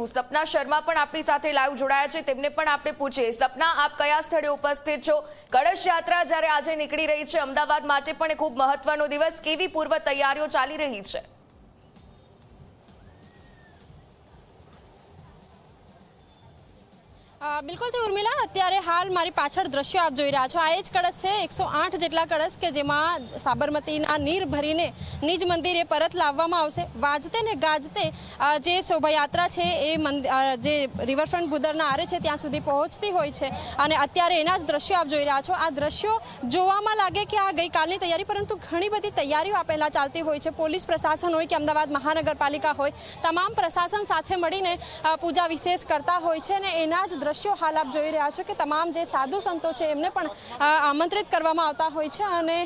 કરીશું। સપના શર્મા પણ આપણી સાથે લાઈવ જોડાયા છે, તેમને પણ આપણે પૂછીએ। સપના, આપ કયા સ્થળે ઉપસ્થિત છો? કળશ યાત્રા જ્યારે આજે નીકળી રહી છે અમદાવાદ માટે પણ ખૂબ મહત્વનો દિવસ, કેવી પૂર્વ તૈયારીઓ ચાલી રહી છે? बिल्कुल थी उर्मिला, अत्यारे हाल मारी पाछळ दृश्यो आप जोई रह्या छो। आ ज कळश छे 108 जेटला कळश के जेमां साबरमतीना नीर भरीने निज मंदिरे परत लाववामां आवशे। वाजते ने गाजते जे शोभायात्रा छे ए जे रिवरफ्रंट बुदરના आरे छे त्यां सुधी पहोंचती होय छे અને અત્યારે એના જ દ્રશ્યો આપ જોઈ રહ્યા છો। આ દ્રશ્યો જોવામાં લાગે કે આ ગઈકાલની તૈયારી, પરંતુ ઘણી બધી તૈયારીઓ આ પહેલા ચાલતી હોય છે। પોલીસ પ્રશાસન હોય કે અમદાવાદ મહાનગરપાલિકા હોય, તમામ પ્રશાસન સાથે મળીને પૂજા વિશેષ કરતા હોય છે અને એના જ દ્રશ્યો હાલ આપ જોઈ રહ્યા છો કે તમામ જે સાધુ સંતો છે એમને પણ આમંત્રિત કરવામાં આવતા હોય છે અને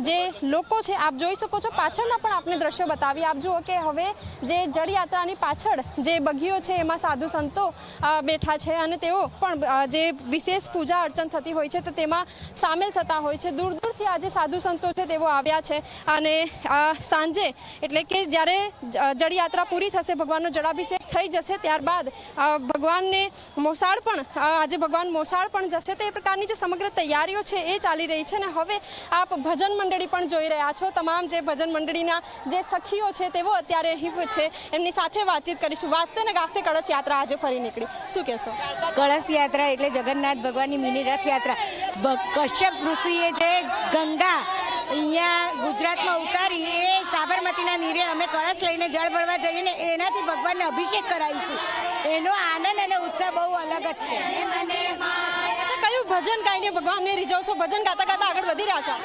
જે લોકો છે આપ જોઈ શકો છો। પાછળના પણ આપને દ્રશ્યો બતાવી। આપ જુઓ કે હવે જે જળયાત્રાની પાછળ જે બગીઓ છે એમાં સાધુ સંતો બેઠા છે અને તેઓ પણ જે વિશેષ પૂજા અર્ચન થતી હોય છે તો તેમાં સામેલ થતા હોય છે। દૂર દૂરથી આજે સાધુ સંતો છે તેઓ આવ્યા છે અને સાંજે એટલે કે જ્યારે જળયાત્રા પૂરી થશે, ભગવાનનો જળાભિષેક થઈ જશે, ત્યારબાદ ભગવાનને મોસાળ પણ આજે ભગવાન મોસાળ પણ જશે। તો એ પ્રકારની જે સમગ્ર તૈયારીઓ છે એ ચાલી રહી છે અને હવે આપ ભજન મંડળી પણ જોઈ રહ્યા છો। તમામ જે ભજન મંડળીના જે સખીઓ છે તેઓ અત્યારે અહીં છે, એમની સાથે વાતચીત કરીશું। વાજતે ને ગાજતે કળશ યાત્રા આજે ફરી નીકળી, શું કહેશો? કળશ યાત્રા એટલે જગન્નાથ ભગવાનની મિની રથયાત્રા। કશ્યપ ઋષિએ જે ગંગા અહીંયા ગુજરાતમાં ઉતારી એ સાબરમતીના નીરે અમે કળશ લઈને જળ ભરવા જઈએ ને એનાથી ભગવાનને અભિષેક કરાવીશું। એનો આનંદ અને ઉત્સાહ બહુ અલગ જ છે। કયું ભજન ગાઈને ભગવાનને રીઝવશો? ભજન ગાતા ગાતા આગળ વધી રહ્યા છો?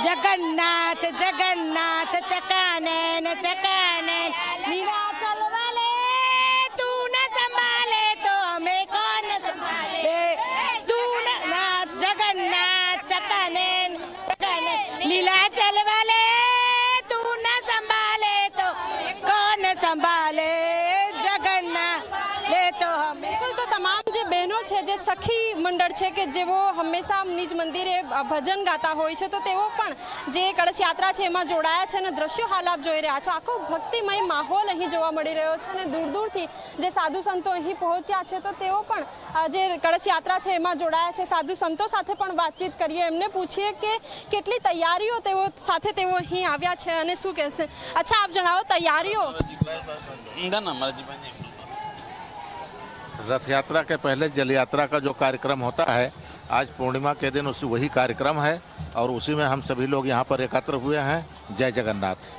જગન્નાથ જગન્નાથ ચકાનન ચકાનન નીરાચલ વાલે તું ન સંભાલે તો અમે કોણ સંભાલે, તું નાથ જગન્નાથ ચકાનન ચકાનન નીલાચલ વાલે તું ન સંભાલે તો કોણ સંભાલે, જગન્નાથ લે તો અમે। તો તમામ જે બહેનો છે, જે સખી મંડળ છે કે જેઓ હંમેશા નિજ મંદિરે ભજન ગાતા હોય છે, તો તેઓ પણ જે કળશ યાત્રા છે એમાં જોડાયા છે અને દ્રશ્યો હાલ આપ જોઈ રહ્યા છો। આખો ભક્તિમય માહોલ અહીં જોવા મળી રહ્યો છે અને દૂર દૂરથી જે સાધુ સંતો અહીં પહોંચ્યા છે તો તેઓ પણ જે કળશ યાત્રા છે એમાં જોડાયા છે। સાધુ સંતો સાથે પણ વાતચીત કરીએ, એમને પૂછીએ કે કેટલી તૈયારીઓ તેઓ સાથે તેઓ અહીં આવ્યા છે અને શું કહેશે। અચ્છા, આપ જણાવો તૈયારીઓ। रथ यात्रा के पहले जल यात्रा का जो कार्यक्रम होता है, आज पूर्णिमा के दिन उसी वही कार्यक्रम है और उसी में हम सभी लोग यहाँ पर एकत्र हुए हैं। जय जगन्नाथ।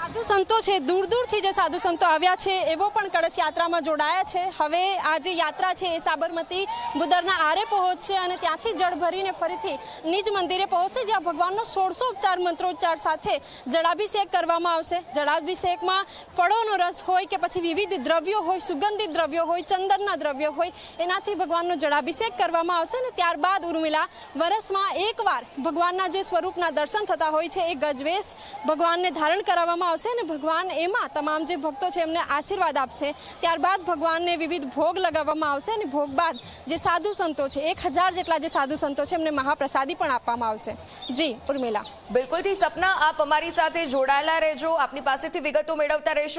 साधु संतो छे, दूर दूरથી જે સાધુ સંતો આવ્યા છે એવો પણ કળશ યાત્રામાં જોડાયા છે। હવે આ જે યાત્રા છે એ સાબરમતી બુદરના આરે પહોંચશે અને ત્યાંથી જળ ભરીને ફરીથી નિજ મંદિરે પહોંચશે, જ્યાં ભગવાનનો 1600 ઉપચાર મંત્રોચ્ચાર સાથે જળાભિષેક કરવામાં આવશે। જળાભિષેકમાં ફળોનો રસ હોય કે પછી વિવિધ દ્રવ્યો હોય, સુગંધિત દ્રવ્યો હોય, ચંદનના દ્રવ્યો હોય, એનાથી ભગવાનનો જળાભિષેક કરવામાં આવશે અને ત્યારબાદ ઉર્મિલા વર્ષમાં એકવાર ભગવાનના જે સ્વરૂપના દર્શન થતા હોય છે એ ગજવેશ ભગવાનને ધારણ કરાવવામાં આવશે અને ભગવાન એમાં તમામ જે ભક્તો છે એમને આશીર્વાદ આપશે। ત્યારબાદ ભગવાનને વિવિધ ભોગ લગાવવામાં આવશે અને ભોગ બાદ જે સાધુ સંતો છે 1000 જેટલા જે સાધુ સંતો છે એમને મહાપ્રસાદી પણ આપવામાં આવશે। જી ઉર્મિલા। બિલકુલથી સપના, આપ અમારી સાથે જોડાયેલા રહેજો, આપની પાસેથી વિગતો મેળવતા રહેશું।